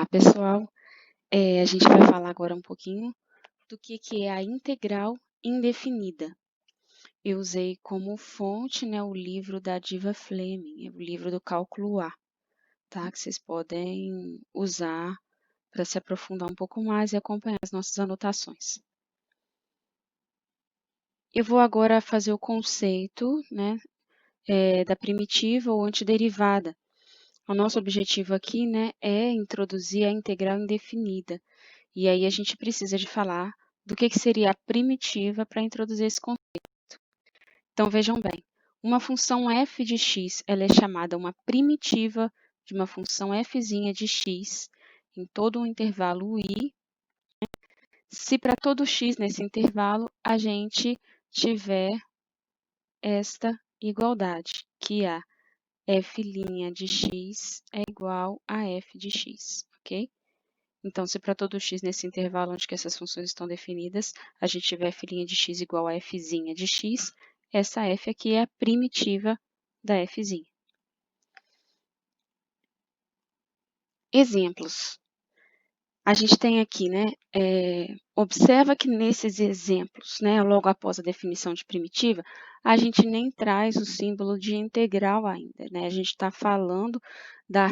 Olá, pessoal. A gente vai falar agora um pouquinho do que é a integral indefinida. Eu usei como fonte, né, o livro da Diva Fleming, o livro do cálculo A, tá? Que vocês podem usar para se aprofundar um pouco mais e acompanhar as nossas anotações. Eu vou agora fazer o conceito, né, da primitiva ou antiderivada. O nosso objetivo aqui, né, é introduzir a integral indefinida. E aí a gente precisa de falar do que seria a primitiva para introduzir esse conceito. Então vejam bem, uma função f de x ela é chamada uma primitiva de uma função f de x em todo um intervalo i, se para todo x nesse intervalo a gente tiver esta igualdade, que a f' de x é igual a f de x, ok? Então, se para todo x nesse intervalo onde que essas funções estão definidas, a gente tiver f' de x igual a f' de x, essa f aqui é a primitiva da f'. Exemplos. A gente tem aqui, né, observa que nesses exemplos, né, logo após a definição de primitiva, a gente nem traz o símbolo de integral ainda, né? A gente está falando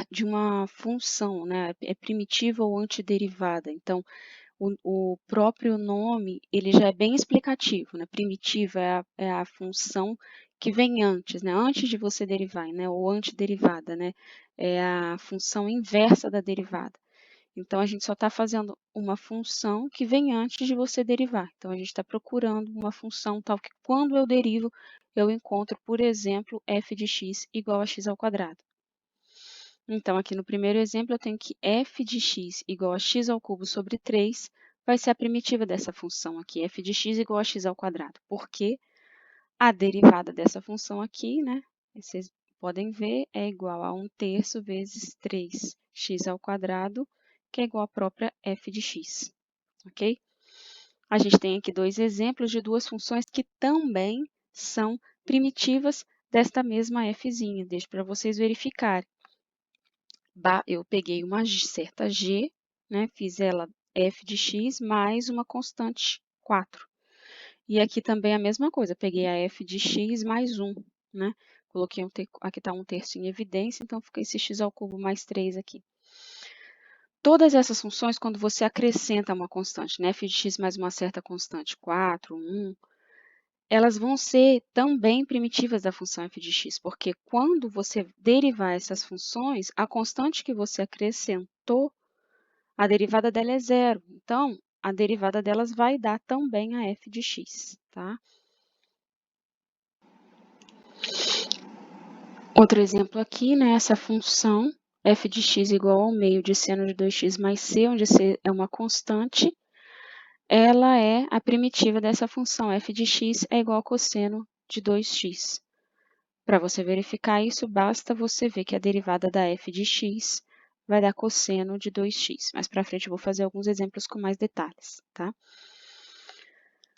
de uma função, né, é primitiva ou antiderivada. Então, o próprio nome ele já é bem explicativo, né? Primitiva é a função que vem antes, né? Antes de você derivar, né? Ou antiderivada, né? É a função inversa da derivada. Então, a gente só está fazendo uma função que vem antes de você derivar. Então, a gente está procurando uma função tal que quando eu derivo, eu encontro, por exemplo, f de x igual a x ao quadrado. Então, aqui no primeiro exemplo, eu tenho que f de x igual a x ao cubo sobre 3 vai ser a primitiva dessa função aqui, f de x igual a x ao quadrado. Porque a derivada dessa função aqui, né, vocês podem ver, é igual a 1/3 vezes 3x ao quadrado, que é igual à própria f de x, ok? A gente tem aqui dois exemplos de duas funções que também são primitivas desta mesma f'. Deixo para vocês verificarem. Eu peguei uma certa g, né, fiz ela f de x mais uma constante 4. E aqui também a mesma coisa, peguei a f de x mais 1, né? Coloquei aqui está 1/3 em evidência, então fica esse x ao cubo mais 3 aqui. Todas essas funções, quando você acrescenta uma constante, né, f de x mais uma certa constante, 4, 1, elas vão ser também primitivas da função f de x, porque quando você derivar essas funções, a constante que você acrescentou, a derivada dela é zero. Então, a derivada delas vai dar também a f de x, tá? Outro exemplo aqui, né, essa função f de x igual ao meio de seno de 2x mais c, onde c é uma constante, ela é a primitiva dessa função, f de x é igual a cosseno de 2x. Para você verificar isso, basta você ver que a derivada da f de x vai dar cosseno de 2x. Mais para frente eu vou fazer alguns exemplos com mais detalhes, tá?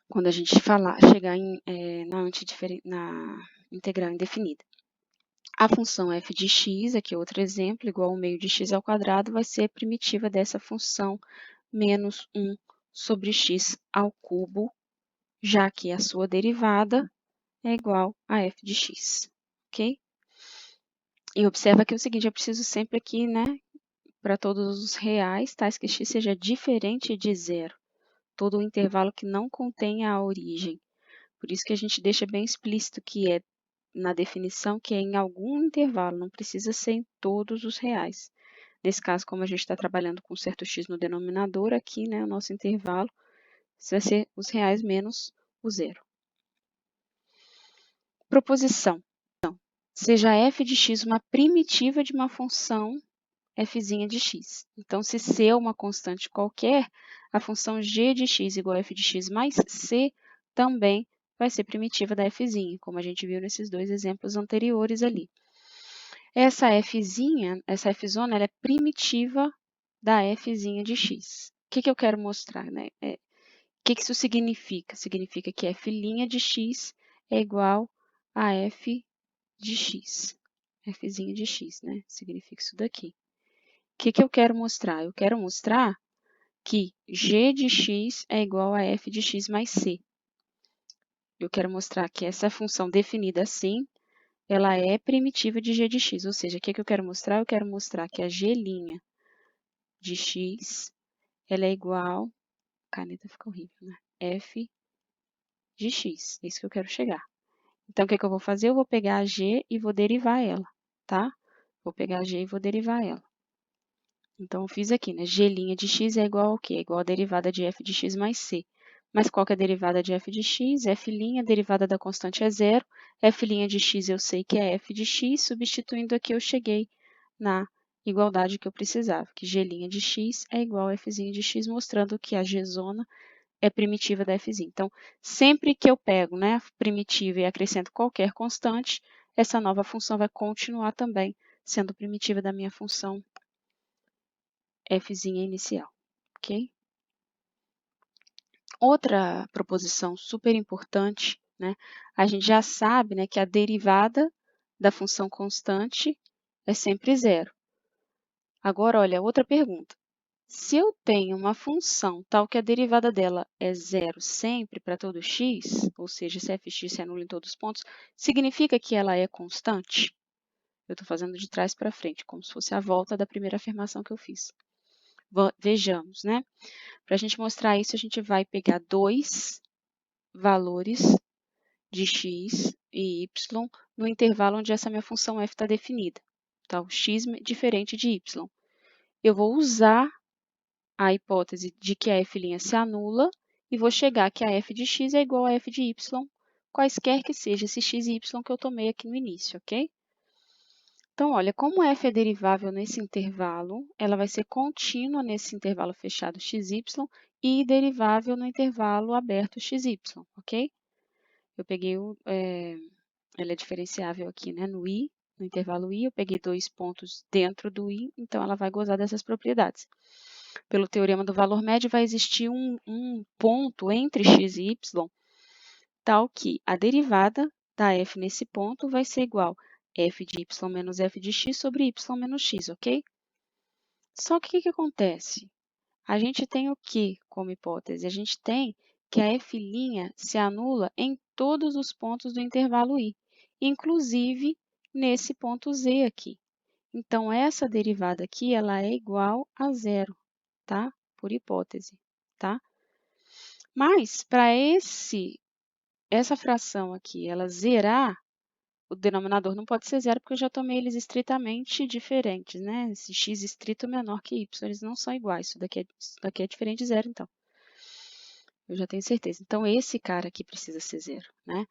Quando a gente chegar na integral indefinida. A função f de x, aqui outro exemplo, igual ao meio de x ao quadrado, vai ser a primitiva dessa função menos 1 sobre x ao cubo, já que a sua derivada é igual a f de x, ok? E observa que é o seguinte, eu preciso sempre aqui, né, para todos os reais, tais que x seja diferente de zero, todo o intervalo que não contenha a origem. Por isso que a gente deixa bem explícito que é na definição que é em algum intervalo, não precisa ser em todos os reais. Nesse caso, como a gente está trabalhando com certo x no denominador, aqui, né, o nosso intervalo vai ser os reais menos o zero. Proposição. Seja f de x uma primitiva de uma função f' de x. Então, se c é uma constante qualquer, a função g de x igual a f de x mais c também vai ser primitiva da f', como a gente viu nesses dois exemplos anteriores ali. Essa f'zona, ela é primitiva da f' de x. O que eu quero mostrar, né? O que isso significa? Significa que f' de x é igual a f de x. F'zinha de x, né? Significa isso daqui. que eu quero mostrar? Eu quero mostrar que g de x é igual a f de x mais c. Eu quero mostrar que essa função definida assim, ela é primitiva de g de x. Ou seja, o que eu quero mostrar? Eu quero mostrar que a g' de x, ela é igual, a caneta fica horrível, né? F de x, é isso que eu quero chegar. Então, o que eu vou fazer? Eu vou pegar a g e vou derivar ela, tá? Vou pegar a g e vou derivar ela. Então, eu fiz aqui, né? G' de x é igual ao quê? É igual a derivada de f de x mais c. Mas qual que é a derivada de f de x? F', a derivada da constante é zero. F' de x eu sei que é f de x. Substituindo aqui, eu cheguei na igualdade que eu precisava, que g' de x é igual a f' de x, mostrando que a g-zona é primitiva da f'. Então, sempre que eu pego, né, a primitiva e acrescento qualquer constante, essa nova função vai continuar também sendo primitiva da minha função f' inicial, ok? Outra proposição super importante, né? A gente já sabe, né, que a derivada da função constante é sempre zero. Agora, olha, outra pergunta. Se eu tenho uma função tal que a derivada dela é zero sempre para todo x, ou seja, se fx se anula em todos os pontos, significa que ela é constante? Eu estou fazendo de trás para frente, como se fosse a volta da primeira afirmação que eu fiz. Vejamos, né? Para a gente mostrar isso, a gente vai pegar dois valores de x e y no intervalo onde essa minha função f está definida. Tá? O x diferente de y. Eu vou usar a hipótese de que a f' se anula e vou chegar que a f de x é igual a f de y, quaisquer que seja esse x e y que eu tomei aqui no início, ok? Então, olha, como f é derivável nesse intervalo, ela vai ser contínua nesse intervalo fechado xy e derivável no intervalo aberto xy, ok? Eu peguei ela é diferenciável aqui, né, no i, no intervalo i, eu peguei dois pontos dentro do i, então ela vai gozar dessas propriedades. Pelo teorema do valor médio, vai existir um ponto entre x e y, tal que a derivada da f nesse ponto vai ser igual a f de y menos f de x sobre y menos x, ok? Só que o que acontece? A gente tem o que como hipótese? A gente tem que a f' se anula em todos os pontos do intervalo i, inclusive nesse ponto z aqui. Então, essa derivada aqui ela é igual a zero, tá? Por hipótese, tá? Mas, para essa fração aqui, ela zerar, o denominador não pode ser zero, porque eu já tomei eles estritamente diferentes, né? Esse x estrito é menor que y, eles não são iguais. Isso daqui é diferente de zero, então. Eu já tenho certeza. Então, esse cara aqui precisa ser zero, né?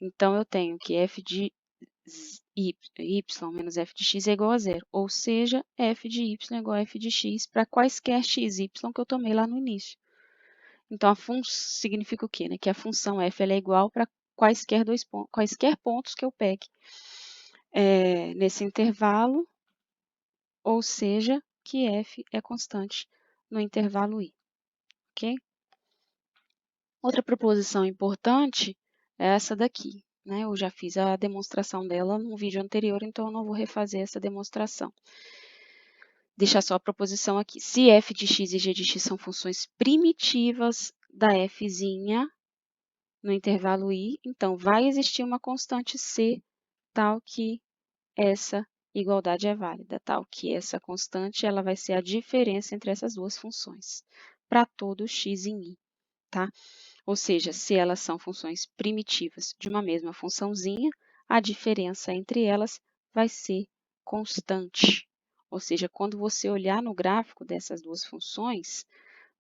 Então, eu tenho que f de y menos f de x é igual a zero, ou seja, f de y é igual a f de x para quaisquer x, y que eu tomei lá no início. Então, significa o quê? Né? Que a função f ela é igual para quaisquer pontos que eu pegue nesse intervalo, ou seja, que f é constante no intervalo i, ok? Outra proposição importante é essa daqui, né? Eu já fiz a demonstração dela no vídeo anterior, então eu não vou refazer essa demonstração. Deixar só a proposição aqui. Se f de x e g de x são funções primitivas da f' no intervalo i, então vai existir uma constante c tal que essa igualdade é válida, tal que essa constante ela vai ser a diferença entre essas duas funções para todo x em i, tá? Ou seja, se elas são funções primitivas de uma mesma funçãozinha, a diferença entre elas vai ser constante. Ou seja, quando você olhar no gráfico dessas duas funções,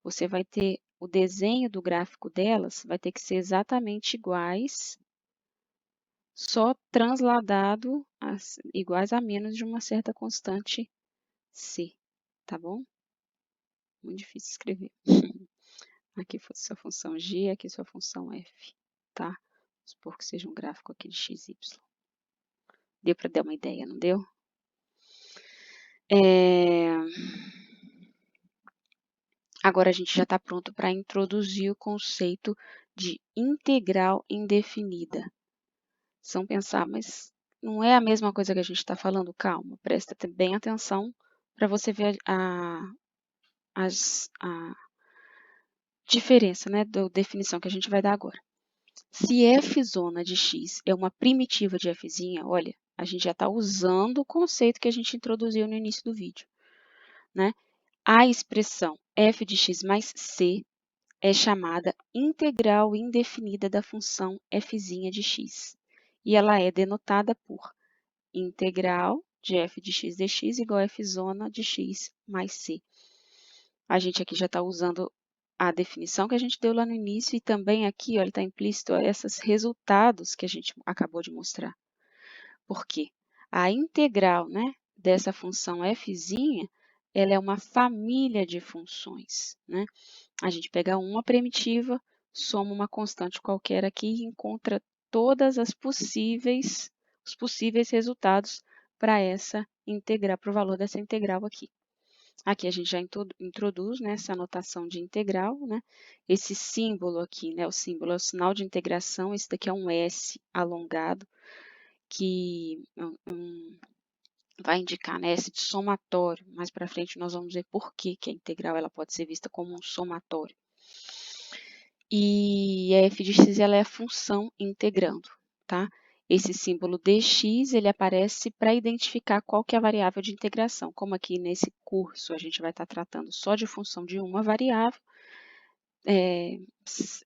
você vai ter o desenho do gráfico delas, vai ter que ser exatamente iguais, só transladado iguais a menos de uma certa constante c, tá bom? Muito difícil escrever. Aqui fosse sua função g, aqui sua função f, tá? Vamos supor que seja um gráfico aqui de x, y. Deu para dar uma ideia, não deu? Agora a gente já está pronto para introduzir o conceito de integral indefinida. Vocês vão pensar, mas não é a mesma coisa que a gente está falando? Calma, presta bem atenção para você ver a diferença, né, da definição que a gente vai dar agora. Se f zona de x é uma primitiva de f', olha, a gente já está usando o conceito que a gente introduziu no início do vídeo, né? A expressão f de x mais c é chamada integral indefinida da função f' de x. E ela é denotada por integral de f de x dx igual a f zona de x mais c. A gente aqui já está usando a definição que a gente deu lá no início e também aqui está implícito esses resultados que a gente acabou de mostrar. Por quê? A integral, né, dessa função f', ela é uma família de funções, né? A gente pega uma primitiva, soma uma constante qualquer aqui e encontra todas os possíveis resultados para essa integral, para o valor dessa integral aqui. Aqui a gente já introduz, né, essa notação de integral, né? Esse símbolo aqui, né, o símbolo é o sinal de integração, esse daqui é um S alongado, que vai indicar, né, S de somatório. Mais para frente nós vamos ver por que a integral ela pode ser vista como um somatório. E a f de x ela é a função integrando, tá? Esse símbolo dx, ele aparece para identificar qual que é a variável de integração. Como aqui nesse curso a gente vai estar tratando só de função de uma variável,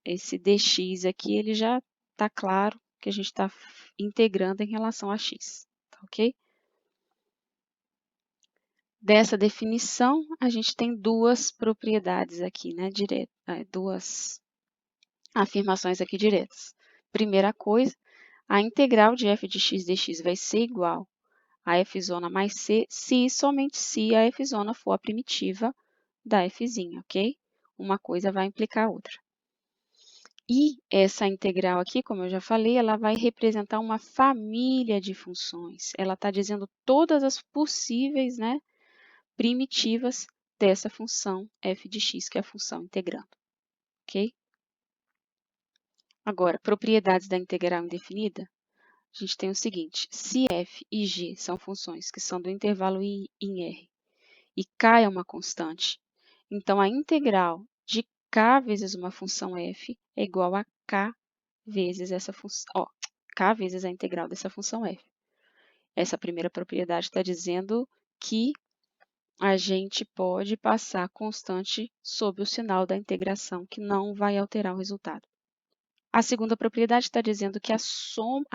esse dx aqui, ele já está claro que a gente está integrando em relação a x, tá ok? Dessa definição, a gente tem duas propriedades aqui, né, duas afirmações aqui diretas. Primeira coisa, a integral de f de x dx vai ser igual a f' mais c, se e somente se a f' for a primitiva da f', ok? Uma coisa vai implicar a outra. E essa integral aqui, como eu já falei, ela vai representar uma família de funções. Ela está dizendo todas as possíveis, né, primitivas dessa função f de x, que é a função integrando, ok? Agora, propriedades da integral indefinida, a gente tem o seguinte, se f e g são funções que são do intervalo I em R e k é uma constante, então a integral de k vezes uma função f é igual a k vezes essa função, k vezes a integral dessa função f. Essa primeira propriedade está dizendo que a gente pode passar constante sob o sinal da integração, que não vai alterar o resultado. A segunda propriedade está dizendo que a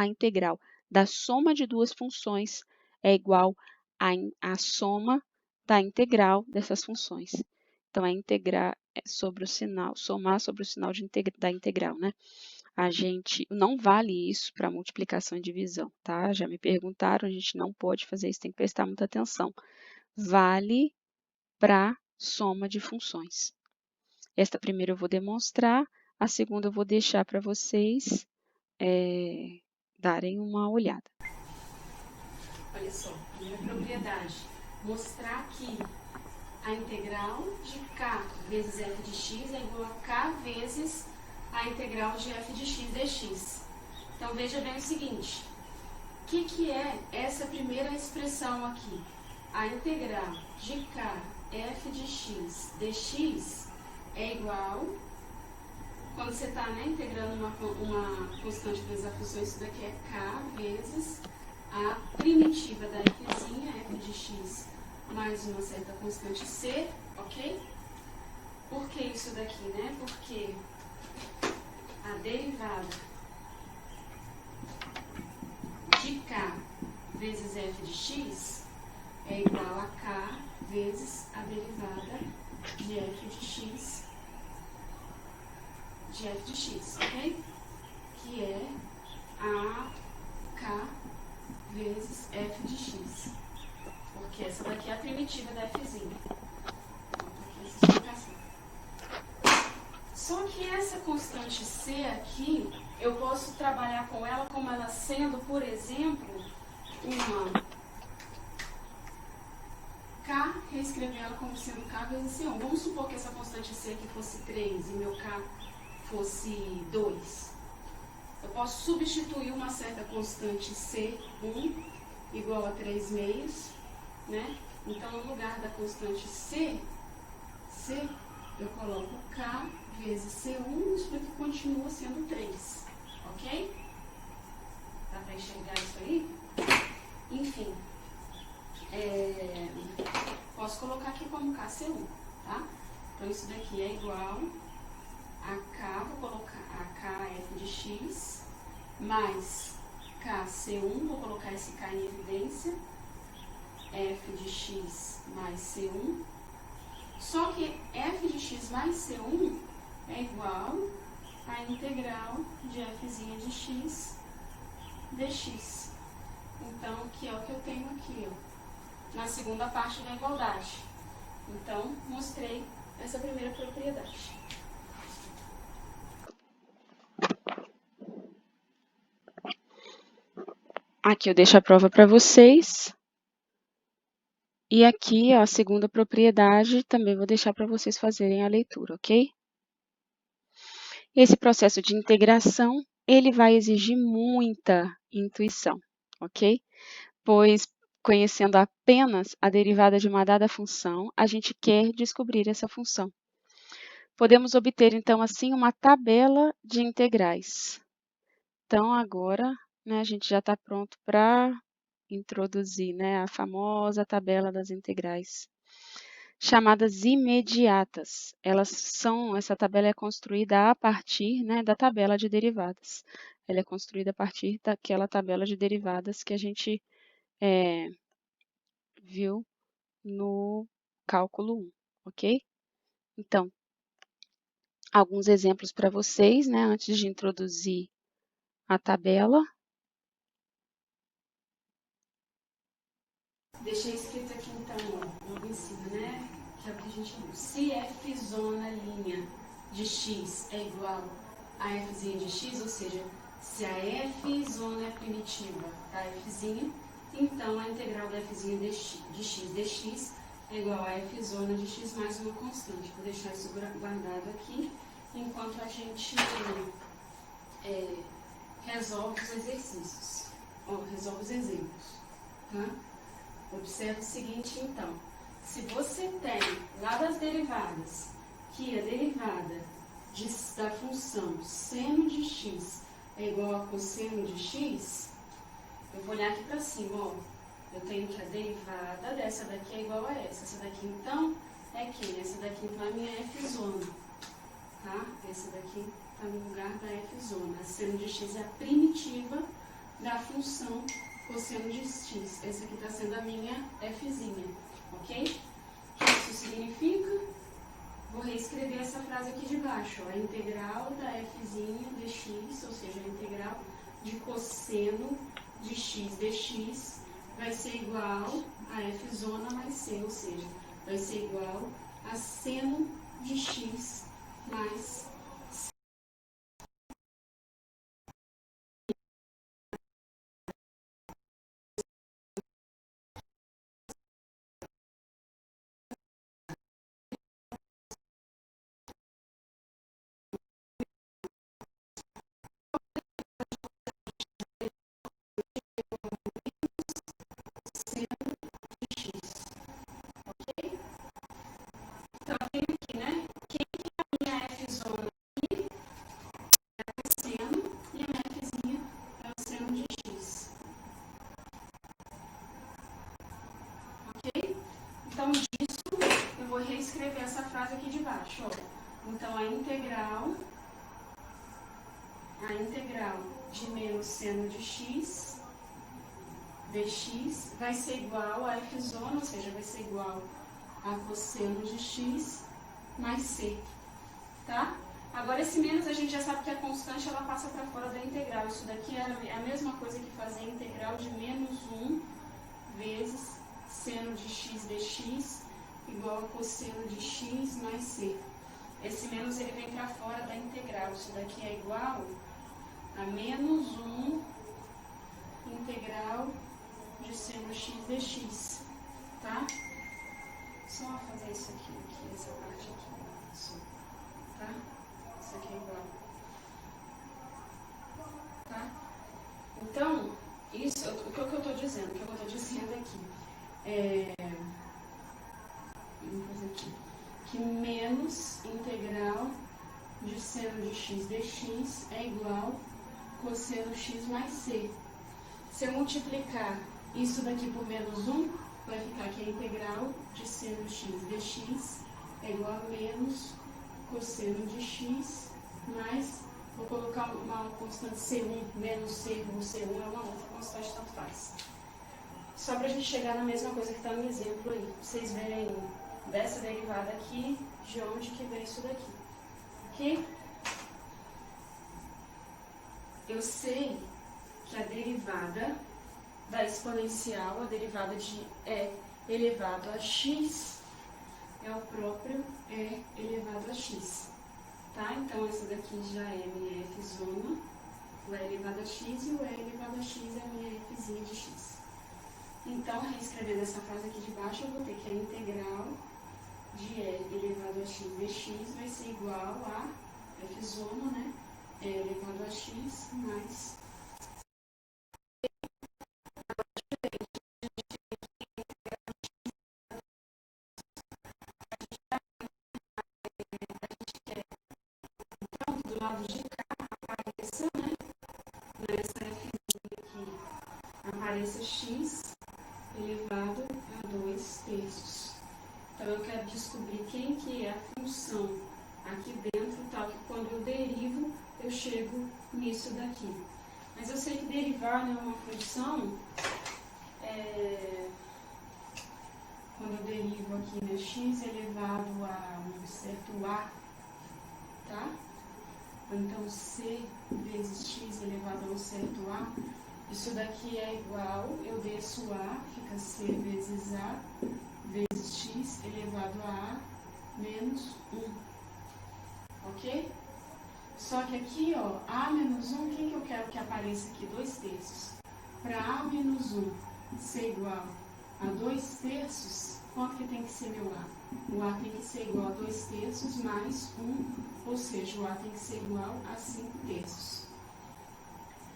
integral da soma de duas funções é igual à soma da integral dessas funções. Então, é integrar sobre o sinal, somar sobre o sinal da integral, né? A gente não vale isso para multiplicação e divisão, tá? Já me perguntaram, a gente não pode fazer isso, tem que prestar muita atenção. Vale para soma de funções. Esta primeira eu vou demonstrar, a segunda eu vou deixar para vocês darem uma olhada. Olha só, primeira propriedade, mostrar que a integral de k vezes f de x é igual a k vezes a integral de f de x dx. Então, veja bem o seguinte, o que é essa primeira expressão aqui? A integral de k f de x dx é igual, quando você está integrando uma constante vezes a função, isso daqui é k vezes a primitiva da f' de x mais uma certa constante c, ok? Por que isso daqui, né? Porque a derivada de k vezes f de x é igual a k vezes a derivada de f de x ok? Que é a k vezes f de x. Porque essa daqui é a primitiva da fzinha. Aqui essa explicação. Só que essa constante c aqui, eu posso trabalhar com ela como ela sendo, por exemplo, uma k, reescrever ela como sendo k vezes C1. Vamos supor que essa constante c aqui fosse 3 e meu k fosse 2. Eu posso substituir uma certa constante C1 igual a 3 meios, né? Então, no lugar da constante C, eu coloco K vezes C1, isso aqui continua sendo 3, ok? Dá para enxergar isso aí? Enfim, posso colocar aqui como KC1, tá? Então, isso daqui é igual a K, vou colocar a KF de X, mais KC1, vou colocar esse K em evidência, F de X mais C1, só que F de X mais C1 é igual a integral de F'zinha de X dx. Então, que é o que eu tenho aqui, ó, na segunda parte da igualdade. Então, mostrei essa primeira propriedade. Aqui eu deixo a prova para vocês. E aqui, ó, a segunda propriedade, também vou deixar para vocês fazerem a leitura, ok? Esse processo de integração, ele vai exigir muita intuição, ok? Pois, conhecendo apenas a derivada de uma dada função, a gente quer descobrir essa função. Podemos obter, então, assim, uma tabela de integrais. Então, agora, né, a gente já está pronto para introduzir, né, a famosa tabela das integrais, chamadas imediatas. Essa tabela é construída a partir, né, da tabela de derivadas. Ela é construída a partir daquela tabela de derivadas que a gente viu no cálculo 1, ok? Então, alguns exemplos para vocês, né, antes de introduzir a tabela. Deixei escrito aqui então, ó, logo em cima, né? Que é o que a gente viu. Se f zona linha de x é igual a fzinha de x, ou seja, se a f zona é primitiva da fzinha, então a integral da fzinha de x dx é igual a f zona de x mais uma constante. Vou deixar isso guardado aqui, enquanto a gente resolve os exercícios, resolve os exemplos, tá? Observe o seguinte, então, se você tem lá das derivadas, que a derivada da função seno de x é igual a cosseno de x, eu vou olhar aqui para cima, ó, eu tenho que a derivada dessa daqui é igual a essa. Essa daqui, então, é quem? Essa daqui, então, é a minha f-zona, tá? Essa daqui está no lugar da f-zona. A seno de x é a primitiva da função cosseno de x. Essa aqui está sendo a minha fzinha, ok? O que isso significa? Vou reescrever essa frase aqui de baixo. Ó, a integral da fzinha dx, ou seja, a integral de cosseno de x dx, vai ser igual a f zona mais c, ou seja, vai ser igual a seno de x mais Então, disso, eu vou reescrever essa frase aqui de baixo. Ó. Então, a integral de menos seno de x dx vai ser igual a f zona, ou seja, vai ser igual a cosseno de x mais c, tá? Agora, esse menos a gente já sabe que a constante ela passa para fora da integral. Isso daqui é a mesma coisa que fazer a integral de menos 1 vezes seno de x dx igual a cosseno de x mais c. Esse menos ele vem para fora da integral. Isso daqui é igual a menos 1 integral de seno x dx, tá? Só fazer isso aqui, essa parte aqui, isso, tá? Isso aqui é igual, tá? Então, isso, o que eu estou dizendo? O que eu estou dizendo aqui vamos fazer aqui, que menos integral de seno de x dx é igual a cosseno x mais c. Se eu multiplicar isso daqui por menos 1, vai ficar que a integral de seno x dx é igual a menos cosseno de x mais, vou colocar uma constante C1, menos C, ou C1 é uma outra constante, tanto faz. Só para a gente chegar na mesma coisa que está no exemplo aí. Vocês verem dessa derivada aqui, de onde que vem isso daqui. Ok? Eu sei que a derivada da exponencial, a derivada de e elevado a x, é o próprio e elevado a x. Tá? Então, essa daqui já é minha f zona, o e elevado a x, e o e elevado a x é a minha fzinha de x. Então, reescrevendo essa frase aqui de baixo, eu vou ter que a integral de e elevado a x dx vai ser igual a f zona, né? E elevado a x mais do lado de cá apareça, né? Nessa f aqui apareça x elevado a 2 terços. Então, eu quero descobrir quem que é a função aqui dentro, tal que quando eu derivo, eu chego nisso daqui. Mas eu sei que derivar não é uma função, quando eu derivo aqui, né, x elevado a um certo a, tá? Então, c vezes x elevado a um certo a, isso daqui é igual, eu desço a, fica c vezes a, vezes x elevado a menos 1. Ok? Só que aqui, ó, a menos 1, quem que eu quero que apareça aqui? 2 terços. Para a menos 1 ser igual a 2 terços, quanto que tem que ser meu a? O a tem que ser igual a 2 terços mais 1, ou seja, o a tem que ser igual a 5 terços.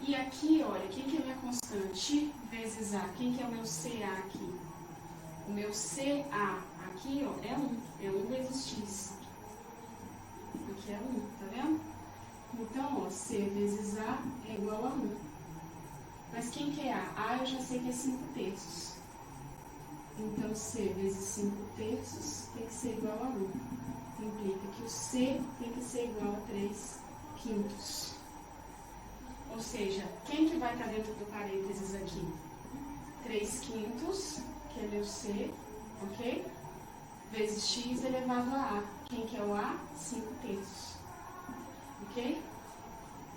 E aqui, olha, quem que é minha constante? Vezes a. Quem que é o meu CA aqui? O meu CA aqui, ó, é 1. É 1 vezes x. Aqui é 1, tá vendo? Então, ó, C vezes A é igual a 1. Mas quem que é A? A eu já sei que é 5 terços. Então, C vezes 5 terços tem que ser igual a 1. Implica que o C tem que ser igual a 3 quintos. Ou seja, quem que vai estar dentro do parênteses aqui? 3 quintos, que é meu C, ok? Vezes x elevado a A. Quem que é o A? 5 terços. Ok?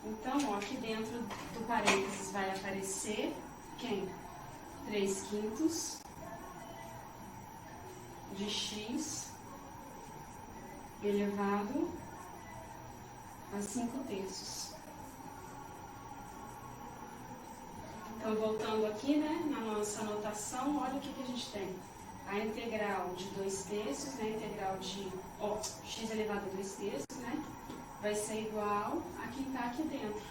Então, ó, aqui dentro do parênteses vai aparecer quem? 3 quintos de x elevado a 5 terços. Então, voltando aqui, né, na nossa anotação, olha o que a gente tem. A integral de 2 terços, né, a integral de x elevado a 2 terços, né, vai ser igual a que está aqui dentro,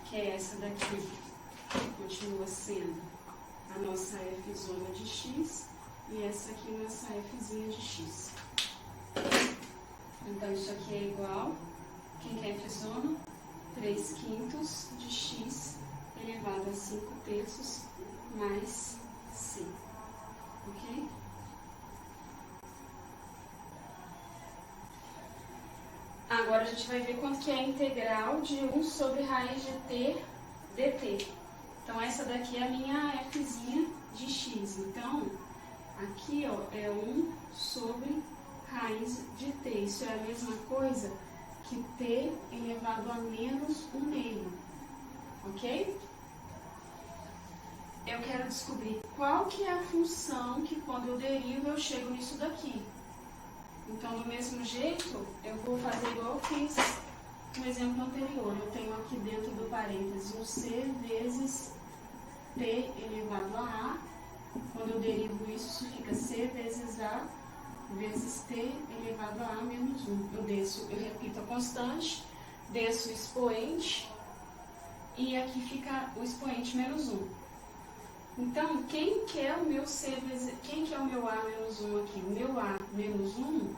que é essa daqui, continua sendo a nossa f zona de x, e essa aqui nossa fzinha de x. Então, isso aqui é igual, quem que é f zona? 3 quintos de x elevado a 5 terços mais c. Ok? Agora a gente vai ver quanto que é a integral de 1 sobre raiz de t dt. Então, essa daqui é a minha fzinha de x. Então, aqui, ó, é 1 sobre raiz de t. Isso é a mesma coisa que t elevado a menos 1/2. Ok? Eu quero descobrir qual que é a função que quando eu derivo eu chego nisso daqui. Então, do mesmo jeito, eu vou fazer igual eu fiz no exemplo anterior. Eu tenho aqui dentro do parênteses um c vezes t elevado a a. Quando eu derivo isso fica c vezes a vezes t elevado a a menos 1. Eu repito a constante, desço o expoente, e aqui fica o expoente menos 1. Então, quem que é o meu C vezes... Quem que é o meu A menos 1 aqui? O meu A menos 1,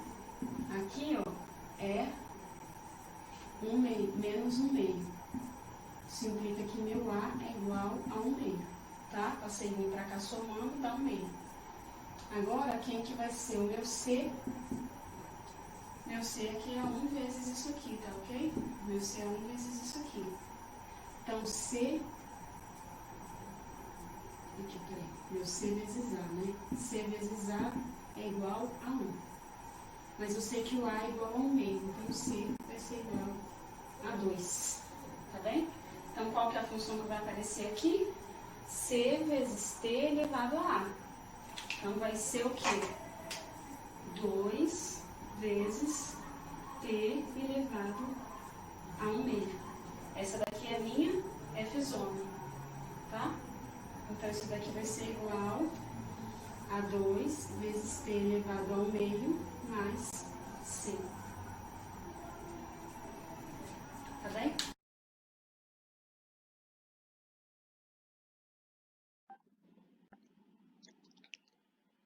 aqui, ó, é 1 meio, menos 1 meio. Isso implica que meu A é igual a 1 meio, tá? Passei 1 para cá somando, dá 1 meio. Agora, quem que vai ser o meu C? Meu C aqui é 1 vezes isso aqui, tá ok? Meu C é 1 vezes isso aqui. Então, C... Aqui, peraí. Meu C vezes A, né? C vezes A é igual a 1. Mas eu sei que o A é igual a 1 meio, então o C vai ser igual a 2. Tá bem? Então, qual que é a função que vai aparecer aqui? C vezes T elevado a A. Então, vai ser o quê? 2 vezes T elevado a 1 meio. Essa daqui é a minha F-zona, tá? Então, isso daqui vai ser igual a 2 vezes T elevado a 1 meio mais C. Tá bem?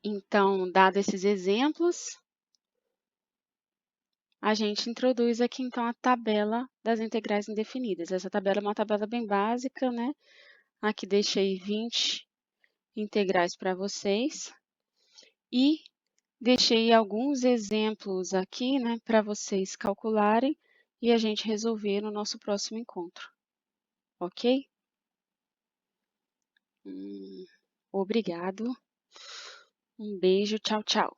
Então, dados esses exemplos, a gente introduz aqui, então, a tabela das integrais indefinidas. Essa tabela é uma tabela bem básica, né? Aqui deixei 20 integrais para vocês e deixei alguns exemplos aqui, né, para vocês calcularem e a gente resolver no nosso próximo encontro, ok? Obrigado. Um beijo, tchau, tchau.